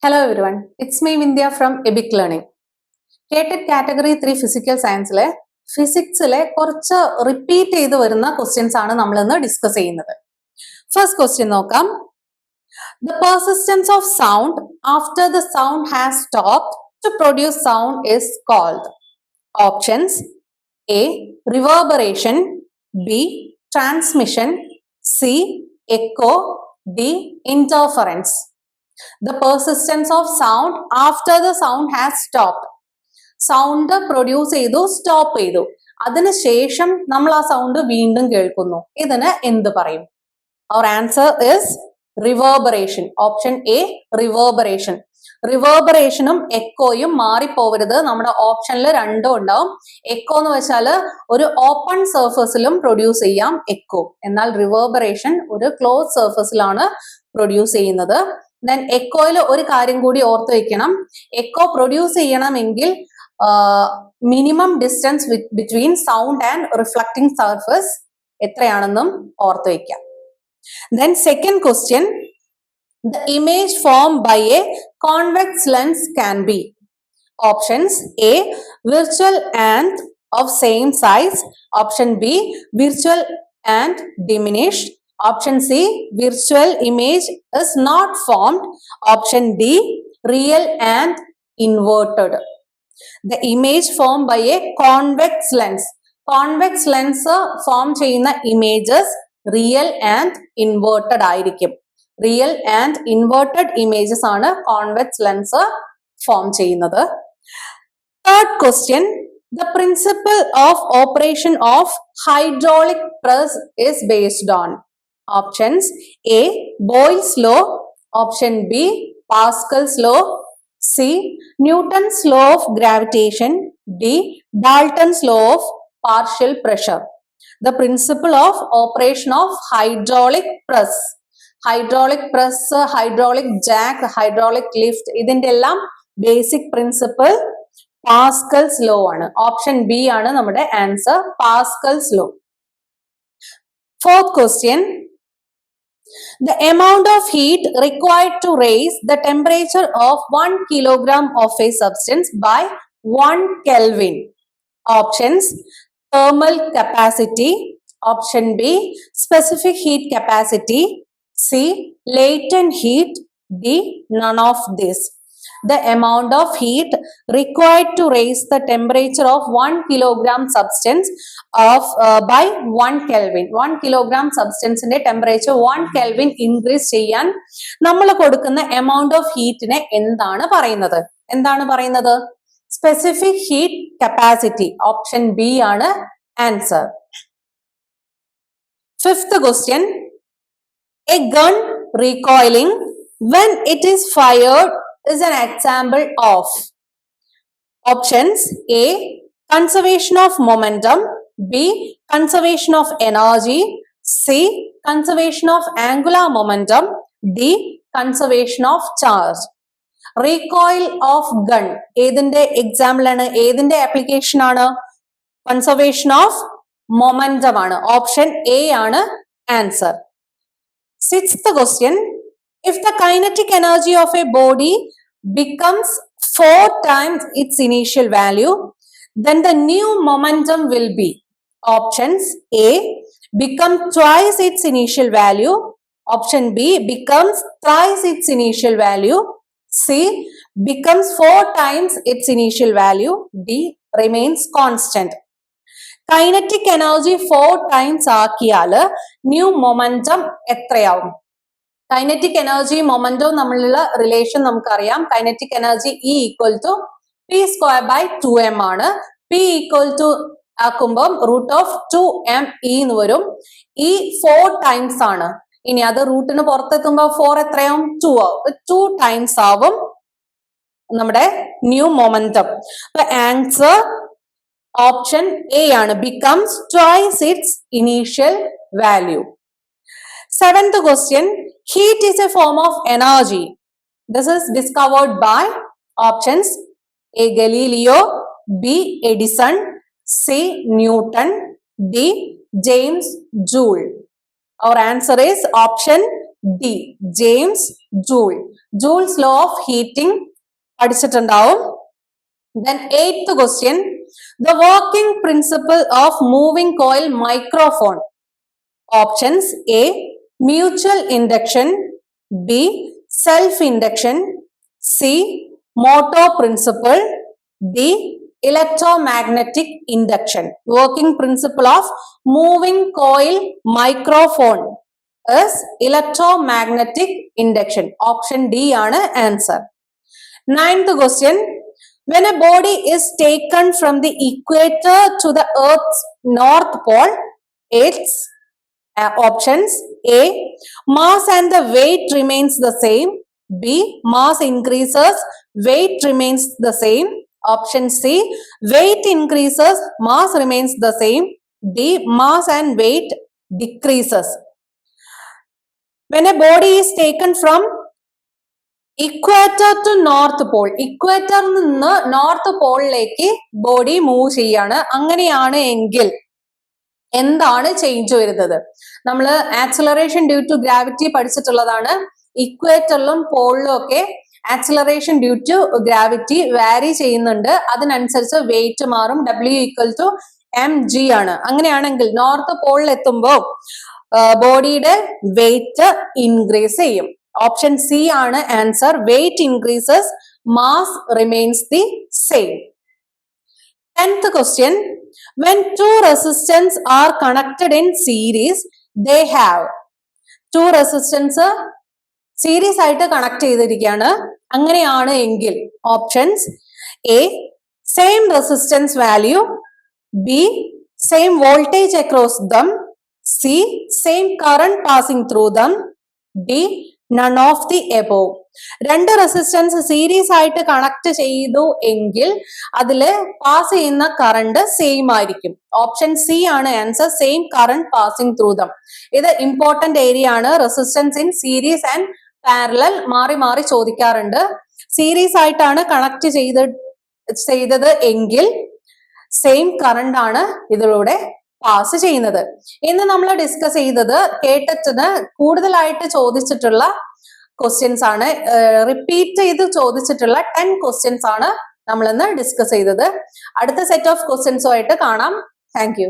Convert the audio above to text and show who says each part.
Speaker 1: Hello everyone, it's me Vindhya from Epic Learning. KTET Category 3 Physical Science-le ഫിസിക്സിലെ കുറച്ച് repeat ചെയ്ത് വരുന്ന questions ആണ് നമ്മൾ ഇന്ന് ഡിസ്കസ് ചെയ്യുന്നത്. ഫസ്റ്റ് ക്വസ്റ്റ്യൻ നോക്കാം. The persistence of sound after the sound has stopped to produce sound is called. Options: A. Reverberation, B. Transmission, C. Echo, D. Interference. The persistence of sound after the sound has stopped. Sound produce ചെയ്തു, stop ചെയ്തു, അതിനുശേഷം നമ്മൾ ആ sound വീണ്ടും കേൾക്കുന്നു. ഇതിന് എന്ത് പറയും? അവർ answer is reverberation. Option A, reverberation. റിവേർബറേഷനും എക്കോയും മാറിപ്പോവരുത്. നമ്മുടെ ഓപ്ഷനിൽ രണ്ടും ഉണ്ടാവും. എക്കോ എന്ന് വെച്ചാൽ ഒരു ഓപ്പൺ സർഫസിലും പ്രൊഡ്യൂസ് ചെയ്യാം എക്കോ, എന്നാൽ റിവേർബറേഷൻ ഒരു ക്ലോസ് സർഫസിലാണ് പ്രൊഡ്യൂസ് ചെയ്യുന്നത്. ദെൻ എക്കോയിൽ ഒരു കാര്യം കൂടി ഓർത്ത് വെക്കണം. എക്കോ പ്രൊഡ്യൂസ് ചെയ്യണമെങ്കിൽ minimum distance between sound and reflecting surface എത്രയാണെന്നും ഓർത്ത് വെക്കാം. Then second question, the image formed by a convex lens can be. Options: A. Virtual and of same size. Option B. Virtual and diminished. Option C. Virtual image is not formed. Option D. Real and inverted. The image formed by a convex lens. Convex lens form ചെയ്യുന്ന images real and inverted ആയിരിക്കും. Real and inverted images ആണ് convex lens form ചെയ്യുന്നത്. Third question, the principle of operation of hydraulic press is based on. Options: A. ബോയ്ൽസ് law. Option B. Pascal's law. C. Newton's law of gravitation. D. Dalton's law of partial pressure. The principle of operation of hydraulic press. Hydraulic press, hydraulic Jack, hydraulic lift, ഇതിന്റെ എല്ലാം basic principle Pascal's law ആണ്. Option B ആണ് നമ്മുടെ answer, Pascal's law. Fourth question, the amount of heat required to raise the temperature of 1 kilogram of a substance by 1 Kelvin. Options: thermal capacity. Option B. Specific heat capacity. C. Latent heat. D. None of this. The amount of heat required to raise the temperature of 1 kilogram substance by 1 Kelvin. 1 kilogram substance ന്റെ temperature 1 Kelvin increase ചെയ്യാൻ നമ്മൾ കൊടുക്കുന്ന amount of heat നെ എന്താണ് പറയുന്നത്? Specific heat capacity. Option B ആണ് answer. Fifth question, a gun recoiling when it is fired is an example of. Options: A. Conservation of momentum. B. Conservation of energy. C. Conservation of angular momentum. D. Conservation of charge. Recoil of gun ഏതിന്റെ example ആണ്? ഏതിന്റെ application ആണ്? Conservation of momentum ആണ്. Option A ആണ് answer. Sixth question, if the kinetic energy of a body becomes 4 times its initial value, then the new momentum will be. Options: A. Become twice its initial value. Option B. Becomes thrice its initial value. C. Becomes 4 times its initial value. D. Remains constant. Kinetic energy 4 times ആക്കിയാൽ new momentum എത്രയാവും? Kinetic energy മൊമെന്റവും തമ്മിലുള്ള relation നമുക്കറിയാം. Kinetic energy E equal to P square by 2m ആണ്. P equal to ആക്കുമ്പം √2m E എന്ന് വരും. E 4 times ആണ്. ഇനി അത് റൂട്ടിന് പുറത്തെത്തുമ്പോൾ 4 എത്രയാവും? 2 ആവും. 2 ടൈംസ് ആവും നമ്മുടെ ന്യൂ മൊമെന്റം. അപ്പൊ ആൻസർ ഓപ്ഷൻ എ ആണ്, becomes twice its initial value. Seventh question, heat is a form of energy. This is discovered by options: A. Galileo, B. Edison, C. Newton, D. James Joule. Our answer is option D James joule. Joule's law of heating പഠിച്ചിട്ടുണ്ടാവും. Then 8th question, the working principle of moving coil microphone. Options A, mutual induction, B, self-induction, C, motor principle, D, electromagnetic induction. Working principle of moving coil microphone is electromagnetic induction. Option D ആണ് answer. 9th question, when a body is taken from the equator to the Earth's north pole, its options A, mass and the weight remains the same. B, mass increases, weight remains the same. Option C, weight increases, mass remains the same. D, mass and weight decreases. When a body is taken from equator to north Paul, ഇക്വേറ്ററിൽ നിന്ന് north പോളിലേക്ക് body move ചെയ്യാണ്, അങ്ങനെയാണ് എങ്കിൽ എന്താണ് change വരുന്നത്? നമ്മൾ acceleration due to gravity പഠിച്ചിട്ടുള്ളതാണ്. ഇക്വേറ്ററിലും പോളിലും ഒക്കെ acceleration due to gravity വാരി ചെയ്യുന്നുണ്ട്. അതിനനുസരിച്ച് വെയിറ്റ് മാറും. W=mg ആണ്. അങ്ങനെയാണെങ്കിൽ നോർത്ത് പോളിൽ എത്തുമ്പോൾ ബോഡിയുടെ വെയിറ്റ് ഇൻക്രീസ് ചെയ്യും. Option C ആണ് answer. weight increases, mass remains the same. 10th question, when two resistance are connected in series, they have two resistance series ആയിട്ട് കണക്ട് ചെയ്തിരിക്കുകയാണ്, അങ്ങനെയാണ് എങ്കിൽ options A, same resistance value, B, same voltage across them, C, same current passing through them, D, none of the above. രണ്ട് resistance series ആയിട്ട് connect ചെയ്തു എങ്കിൽ അതില് pass ചെയ്യുന്ന കറണ്ട് സെയിം ആയിരിക്കും. ഓപ്ഷൻ സി ആണ് answer. Same current passing through them. ഇത് important area ആണ്. Resistance in series and parallel മാറി മാറി ചോദിക്കാറുണ്ട്. സീരീസ് ആയിട്ടാണ് കണക്ട് ചെയ്തത് എങ്കിൽ സെയിം കറണ്ട് ആണ് ഇതിലൂടെ പാസ് ചെയ്യുന്നത്. ഇന്ന് നമ്മൾ ഡിസ്കസ് ചെയ്തത് കേട്ടറ്റിന് കൂടുതലായിട്ട് ചോദിച്ചിട്ടുള്ള ക്വസ്റ്റ്യൻസ് ആണ്. റിപ്പീറ്റ് ചെയ്ത് ചോദിച്ചിട്ടുള്ള 10 ക്വസ്റ്റ്യൻസ് ആണ് നമ്മൾ ഇന്ന് ഡിസ്കസ് ചെയ്തത്. അടുത്ത സെറ്റ് ഓഫ് ക്വസ്റ്റ്യൻസുമായിട്ട് കാണാം. Thank you.